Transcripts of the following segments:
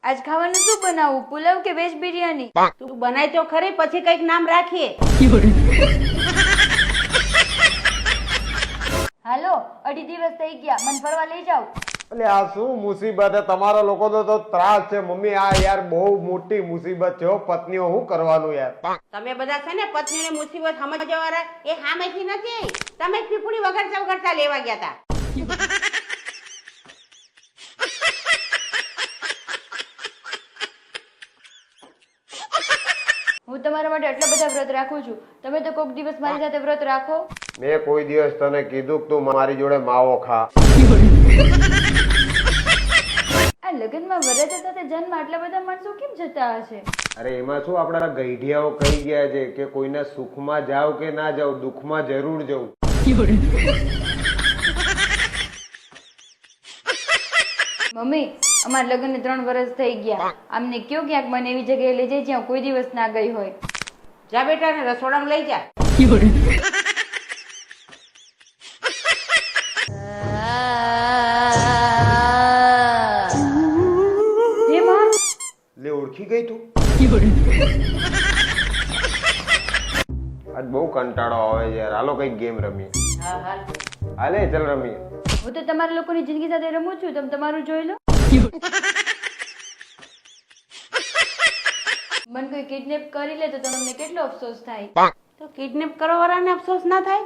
આજ ખાવાનું શું બનાવું? પુલાવ કે વેજ બિરયાની? તું બનાય તો ખરી, પછી કઈક નામ રાખીએ. હાલો, 2.5 દિવસ થઈ ગયા, મને ફરવા લઈ જાવ. એટલે આ શું મુસીબત છે તમારા લોકોનો? તો ત્રાસ છે મમ્મી. આ યાર બહુ મોટી મુસીબત છે હો. પત્નીઓ શું કરવાનું યાર? તમે બધા છે ને પત્નીની મુસીબત સમજવા વાળા, એ સામેથી નથી. તમે પીપળી વગરતા લેવા ગયા હતા. હું તમારા માટે આટલા બધા વ્રત રાખું છું, તમે તો કોઈક દિવસ મારી સાથે વ્રત રાખો. મેં કોઈ દિવસ તને કીધું કે તું મારી જોડે માવો ખા? આ લગ્નમાં વરરાજા સાથે જન્મ આટલા બધા માણસો કેમ જતા હશે? અરે એમાં શું આપણા ગઈઢિયાઓ કહી ગયા છે કે કોઈના સુખમાં જાવ કે ના જાવ, દુઃખમાં જરૂર જવું. મમ્મી, અમારા લગ્નને 3 વર્ષ થઈ ગયા. આમને કયો ક્યાંક મને એવી જગ્યાએ લઈ જાય જ્યાં કોઈ દિવસ ના ગઈ હોય. જા બેટા ને રસોડામાં લઈ જા. હે માં, લે ઓળખી ગઈ તું? આજ બહુ કંટાળો આવે છે યાર. હાલો કઈક ગેમ રમીએ. હા હાલ. હાલે ચાલ રમીએ. હું તો તમારા લોકોની જિંદગી સાથે રમું છું, તમે તમારું જોઈ લો. મને કોઈ કિડનેપ કરી લે તો તમને કેટલો અફસોસ થાય? તો કિડનેપ કરવા વાળાને અફસોસ ના થાય?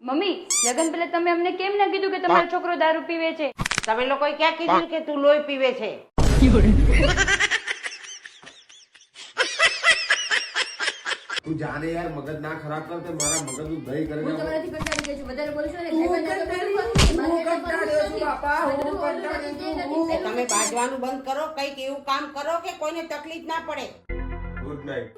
મમ્મી, લગન પહેલા તમે અમને કેમ ના કીધું કે તમારો છોકરો દારૂ પીવે છે? તમે લોકોએ ક્યાં કીધું કે તું લોહી પીવે છે? તું જાને યાર, મગજ ના ખરાબ કર. તે મારા મગજનું દહીં કરી હું તમારાથી કંટાળી ગઈ છું. વધારે બોલશો ને તમે બાજવાનું બંધ કરો, કઈક એવું કામ કરો કે કોઈને તકલીફ ના પડે. Good night.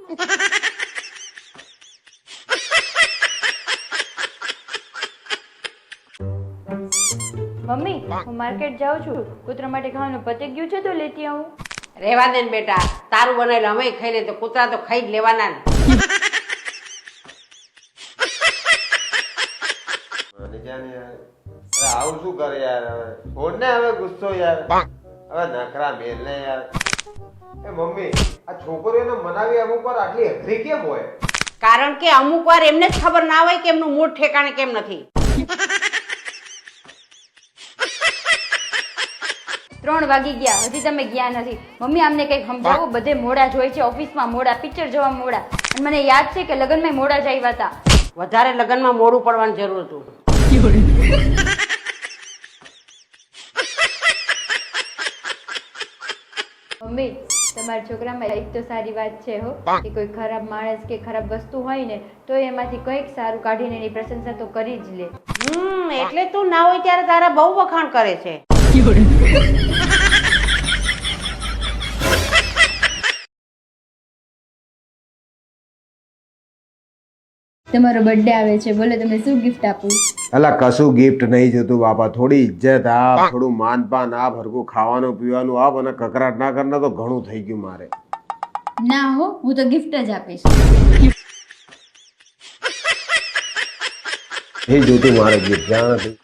મમ્મી, હું માર્કેટ જાઉં છું. કૂતરા માટે ખાવાનું પતી ગયું છે તો લેતી આવું. રેવા દે ને બેટા, તારું બનાવેલું અમે ખાઈ લે તો કૂતરા તો ખાઈ જ લેવાના ને. આવું શું કરે યાર? હવે છોડ ને હવે ગુસ્સો યાર. હવે નખરા મેલ ને યાર. એ મમ્મી, આ છોકરીઓને મનાવી અમુક વાર આટલી અઘરી કેમ હોય? કારણ કે અમુક વાર એમને જ ખબર ના હોય કે એમનું મૂળ ઠેકાણે કેમ નથી. 3 વાગી ગયા, હજી તમે ગયા નથી. મમ્મી, આમને કઈક સમજાવો. બધે મોડા જ હોય છે, ઓફિસમાં મોડા, પિક્ચર જોવા મોડા. અને મને યાદ છે કે લગ્નમાં મોડા જ આવ્યા હતા. વધારે લગ્નમાં મોડું પડવાની જરૂર હતું. મમ્મી, તમારા છોકરામાં એક તો સારી વાત છે હો, કે કોઈ ખરાબ માણસ કે ખરાબ વસ્તુ હોય ને તો એમાંથી કંઈક સારું કાઢીને એની પ્રશંસા તો કરી જ લે. એટલે તું ના હોય ત્યારે તારા બહુ વખાણ કરે છે. તમારો બર્થડે આવે છે, બોલો તમે શું ગિફ્ટ આપું? અલા કશું ગિફ્ટ નહીં જોતું બાપા. થોડી ઇજ્જત આપ, થોડું માનપાન આપ, હરખું ખાવાનું પીવાનું આપ, અને કકરાટ ના કરના તો ઘણું થઈ ગયું મારે. ના હો, હું તો ગિફ્ટ જ આપીશ. એ જોતું મારે ગિફ્ટ. જ્યાં નથી